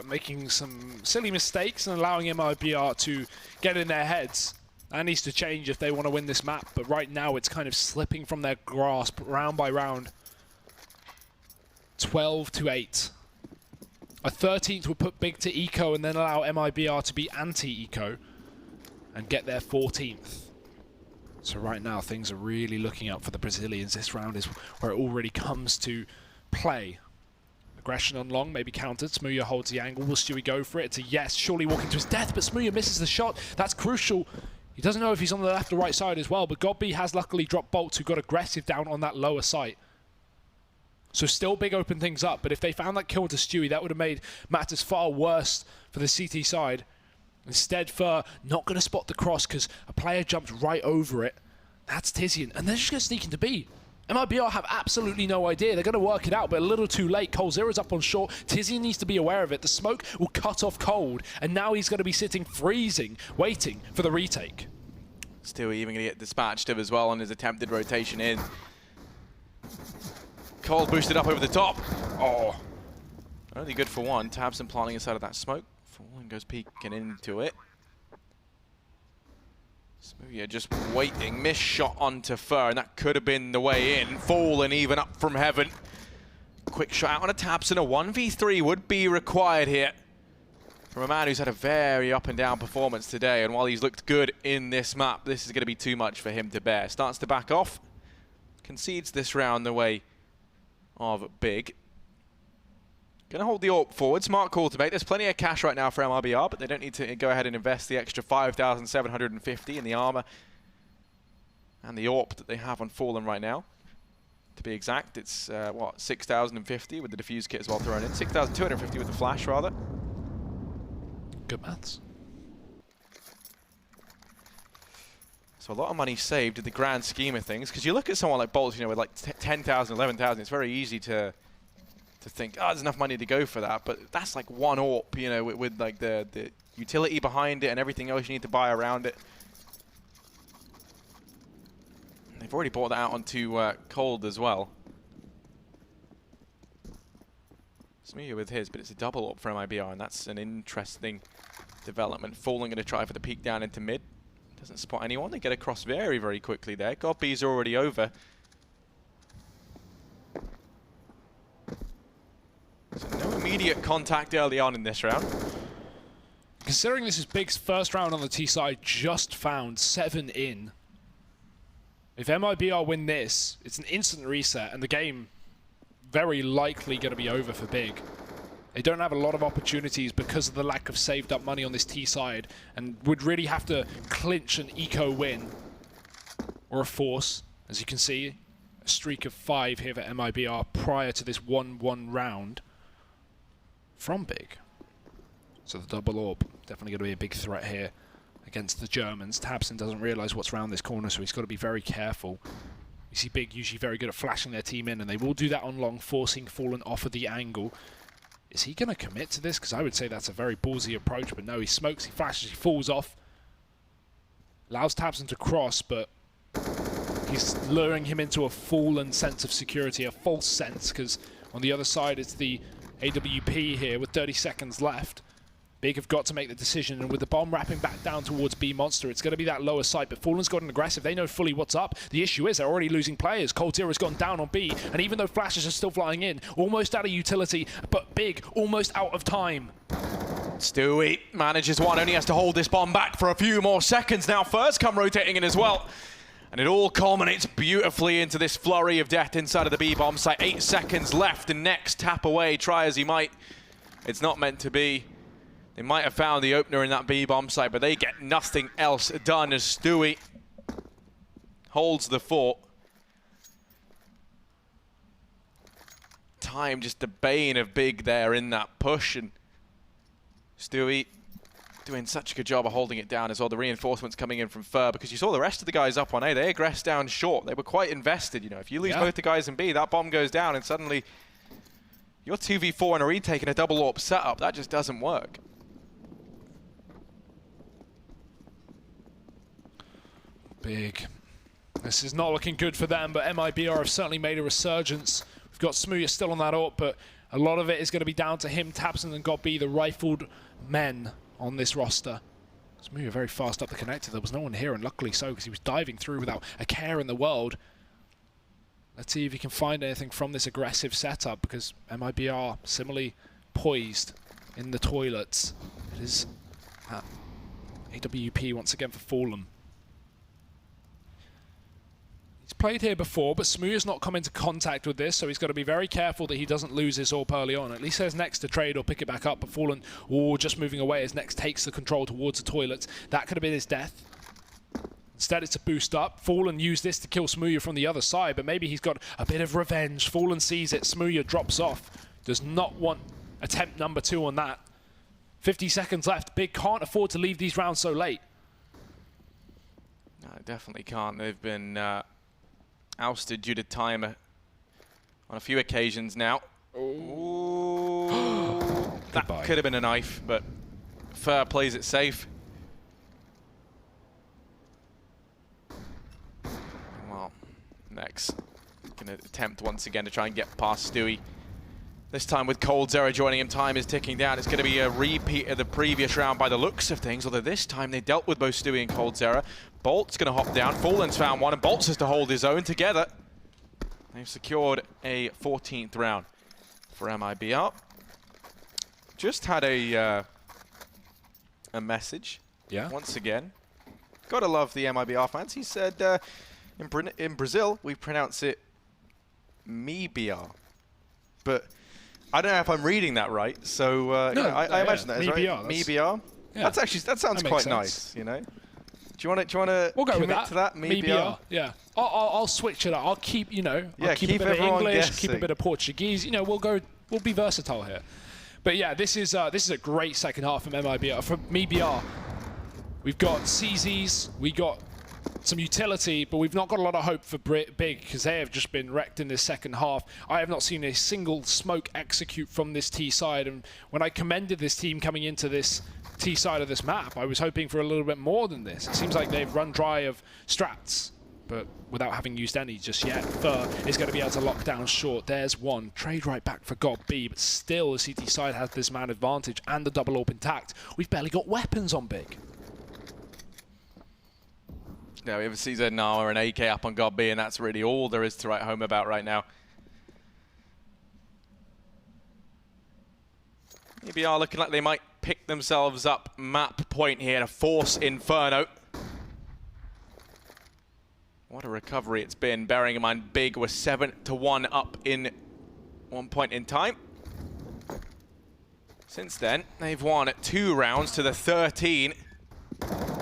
making some silly mistakes and allowing MIBR to get in their heads. That needs to change if they want to win this map, but right now it's kind of slipping from their grasp round by round. 12-8. A 13th would put Big to eco and then allow MIBR to be anti-eco and get their 14th. So right now things are really looking up for the Brazilians. This round is where it all really comes to play. Aggression on long, maybe countered. Smooya holds the angle. Will Stewie go for it? It's a yes. Surely walking to his death, but Smooya misses the shot. That's crucial. He doesn't know if he's on the left or right side as well, but GotB has luckily dropped bolts who got aggressive down on that lower site. So still Big open things up, but if they found that kill to Stewie, that would have made matters far worse for the CT side. Instead, Fur not going to spot the cross because a player jumped right over it. That's Tizian, and they're just going to sneak into B. MIBR have absolutely no idea. They're going to work it out, but a little too late. coldzera's up on short. Tizian needs to be aware of it. The smoke will cut off Cold, and now he's going to be sitting freezing, waiting for the retake. Stewie even going to get dispatched of as well on his attempted rotation in. Cold boosted up over the top. Oh, only good for one. tabseN planting inside of that smoke. Fallen goes peeking into it. Smooya just waiting. Missed shot onto Fur, and that could have been the way in. Fallen even up from heaven. Quick shot out on a tabseN. A 1v3 would be required here from a man who's had a very up and down performance today, and while he's looked good in this map, this is going to be too much for him to bear. Starts to back off. Concedes this round the way of Big. Going to hold the AWP forward. Smart call to make. There's plenty of cash right now for MIBR, but they don't need to go ahead and invest the extra 5,750 in the armor and the AWP that they have on Fallen right now. To be exact, it's, what, 6,050 with the defuse kit as well thrown in. 6,250 with the flash, rather. Good maths. So a lot of money saved in the grand scheme of things, because you look at someone like Bolts, you know, with like 10,000, 11,000, it's very easy to think, oh, there's enough money to go for that, but that's like one AWP, you know, with like the utility behind it and everything else you need to buy around it. They've already bought that out onto Cold as well. Smooya with his, but it's a double AWP for MIBR, and that's an interesting development. Fallen going to try for the peek down into mid. Doesn't spot anyone. They get across very, very quickly there. GotB's already over. So no immediate contact early on in this round. Considering this is Big's first round on the T side, just found 7 in. If MIBR win this, it's an instant reset, and the game very likely going to be over for Big. They don't have a lot of opportunities because of the lack of saved up money on this T side, and would really have to clinch an eco win or a force. As you can see, a streak of 5 here for MIBR prior to this 1-1 round from Big. So the double AWP, definitely going to be a big threat here against the Germans. tabseN doesn't realize what's around this corner, so he's got to be very careful. You see Big usually very good at flashing their team in, and they will do that on long, forcing Fallen off of the angle. Is he going to commit to this? Because I would say that's a very ballsy approach, but no, he smokes, he flashes, he falls off. Allows tabseN to cross, but he's luring him into a fallen sense of security, a false sense, because on the other side it's the AWP here with 30 seconds left. Big have got to make the decision, and with the bomb wrapping back down towards B Monster, it's going to be that lower side, but Fallen's gotten aggressive. They know fully what's up. The issue is they're already losing players. coldzera's gone down on B, and even though flashes are still flying in, almost out of utility, but Big almost out of time. Stewie manages one, only has to hold this bomb back for a few more seconds now. First come rotating in as well. And it all culminates beautifully into this flurry of death inside of the B bomb site. 8 seconds left, and next tap away, try as he might. It's not meant to be. They might have found the opener in that B bomb site, but they get nothing else done as Stewie holds the fort. Time just the bane of Big there in that push, and Stewie doing such a good job of holding it down as well. The reinforcements coming in from Fur, because you saw the rest of the guys up on A. They aggressed down short. They were quite invested. You know, if you lose both the guys in B, that bomb goes down, and suddenly you're 2v4 in a retake and a double AWP setup. That just doesn't work. Big. This is not looking good for them, but MIBR have certainly made a resurgence. We've got Smooya still on that AWP, but a lot of it is going to be down to him, tabseN, and GodB, the rifled men on this roster. Smooya very fast up the connector. There was no one here, and luckily so, because he was diving through without a care in the world. Let's see if he can find anything from this aggressive setup, because MIBR similarly poised in the toilets. It is AWP once again for Fallen. He's played here before, but Smooya's not come into contact with this, so he's got to be very careful that he doesn't lose his AWP early on. At least there's next to trade or pick it back up, but Fallen, just moving away as next takes the control towards the toilets. That could have been his death. Instead, it's a boost up. Fallen used this to kill Smooya from the other side, but maybe he's got a bit of revenge. Fallen sees it. Smooya drops off. Does not want attempt number 2 on that. 50 seconds left. Big can't afford to leave these rounds so late. No, definitely can't. They've been ousted due to time on a few occasions now. Ooh. That could have been a knife, but Fur plays it safe. Well, next, gonna attempt once again to try and get past Stewie. This time with coldzera joining him, time is ticking down. It's going to be a repeat of the previous round by the looks of things, although this time they dealt with both Stewie and coldzera. Bolt's going to hop down. Fallen's found one, and Bolt's has to hold his own together. They've secured a 14th round for MIBR. Just had a message. Once again. Gotta love the MIBR fans. He said in Brazil we pronounce it MIBR, but I don't know if I'm reading that right. So I imagine that is right. MIBR. Yeah. That sounds quite nice. You know. Do you want to we'll go commit with that. to that? MIBR? Yeah. I'll switch it up. I'll keep, I'll keep a bit of English, guessing. keep a bit of Portuguese. We'll be versatile here. But yeah, this is a great second half from MIBR. From MIBR, we've got CZs, we got some utility, but we've not got a lot of hope for Big, because they have just been wrecked in this second half. I have not seen a single smoke execute from this T side, and when I commended this team coming into this T side of this map, I was hoping for a little bit more than this. It seems like they've run dry of strats, but without having used any just yet. Fur is going to be able to lock down short. There's one. Trade right back for GodB, but still the CT side has this man advantage and the double AWP intact. We've barely got weapons on Big. Yeah, we have a CZ now or an AK up on GodB, and that's really all there is to write home about right now. MIBR looking like they might pick themselves up map point here to force Inferno. What a recovery it's been, bearing in mind Big was 7-1 up in one point in time. Since then, they've won 2 rounds to the 13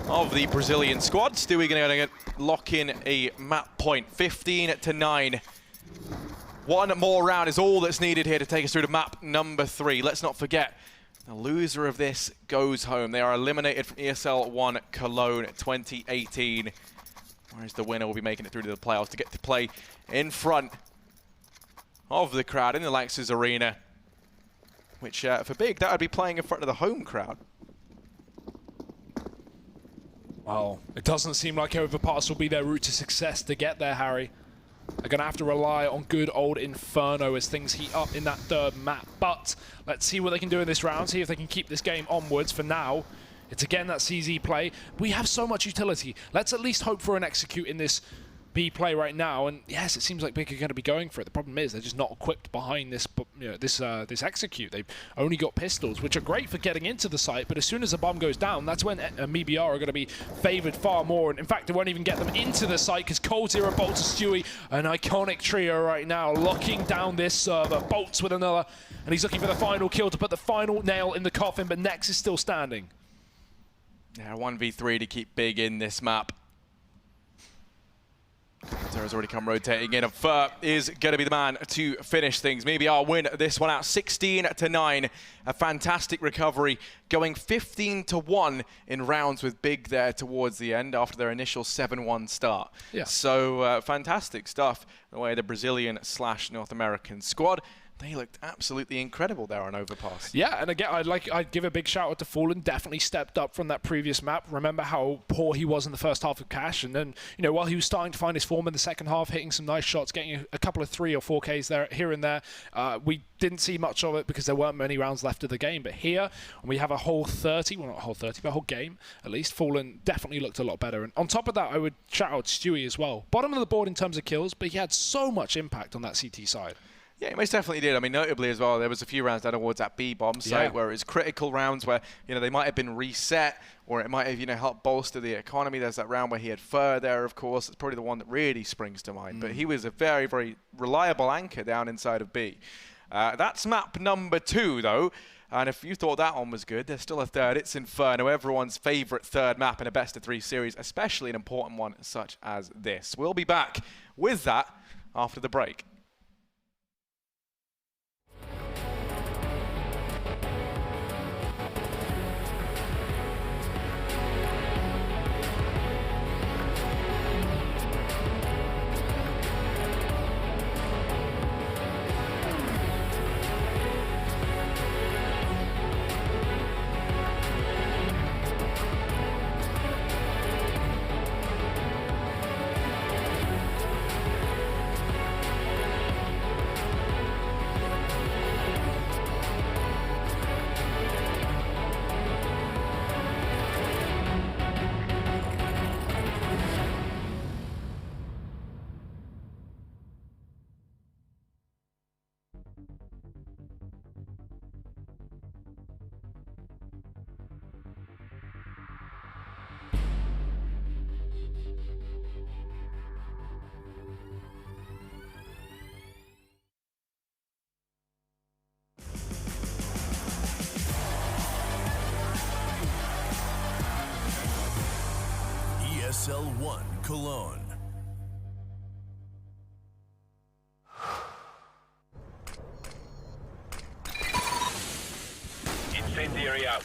of the Brazilian squad. Stewie going to lock in a map point, 15-9. One more round is all that's needed here to take us through to map number 3. Let's not forget, the loser of this goes home. They are eliminated from ESL One Cologne 2018. Whereas the winner will be making it through to the playoffs to get to play in front of the crowd in the Lexus Arena which for Big, that would be playing in front of the home crowd. Well, it doesn't seem like Overpass will be their route to success to get there, Harry. They're going to have to rely on good old Inferno as things heat up in that third map. But let's see what they can do in this round, see if they can keep this game onwards. For now, it's again that CZ play. We have so much utility. Let's at least hope for an execute in this B play right now. And yes, it seems like Big are going to be going for it. The problem is they're just not equipped behind this, this execute. They've only got pistols, which are great for getting into the site. But as soon as the bomb goes down, that's when MIBR are going to be favored far more. And in fact, they won't even get them into the site because Cold Zero bolts to Stewie, an iconic trio right now, locking down this server. Bolts with another, and he's looking for the final kill to put the final nail in the coffin. But Nex is still standing. Yeah, 1v3 to keep Big in this map. Zera's already come rotating in, and Fur is going to be the man to finish things. Maybe I'll win this one out 16-9. A fantastic recovery, going 15-1 in rounds with Big there towards the end after their initial 7-1 start. Yeah. So fantastic stuff the way the Brazilian/North American squad. They looked absolutely incredible there on Overpass. Yeah, and again, I'd give a big shout out to Fallen. Definitely stepped up from that previous map. Remember how poor he was in the first half of Cash, and then while he was starting to find his form in the second half, hitting some nice shots, getting a couple of 3 or 4Ks there, here and there. We didn't see much of it because there weren't many rounds left of the game. But here, when we have a whole 30, well not a whole 30, but a whole game at least, Fallen definitely looked a lot better. And on top of that, I would shout out Stewie as well. Bottom of the board in terms of kills, but he had so much impact on that CT side. Yeah, he most definitely did. I mean, notably as well, there was a few rounds down towards that B-bomb site where it was critical rounds where, they might have been reset or it might have, helped bolster the economy. There's that round where he had Fur there, of course. It's probably the one that really springs to mind. But he was a very, very reliable anchor down inside of B. That's map number 2, though. And if you thought that one was good, there's still a third. It's Inferno, everyone's favorite third map in a best-of-3 series, especially an important one such as this. We'll be back with that after the break. ESL One Cologne. Incendiary out.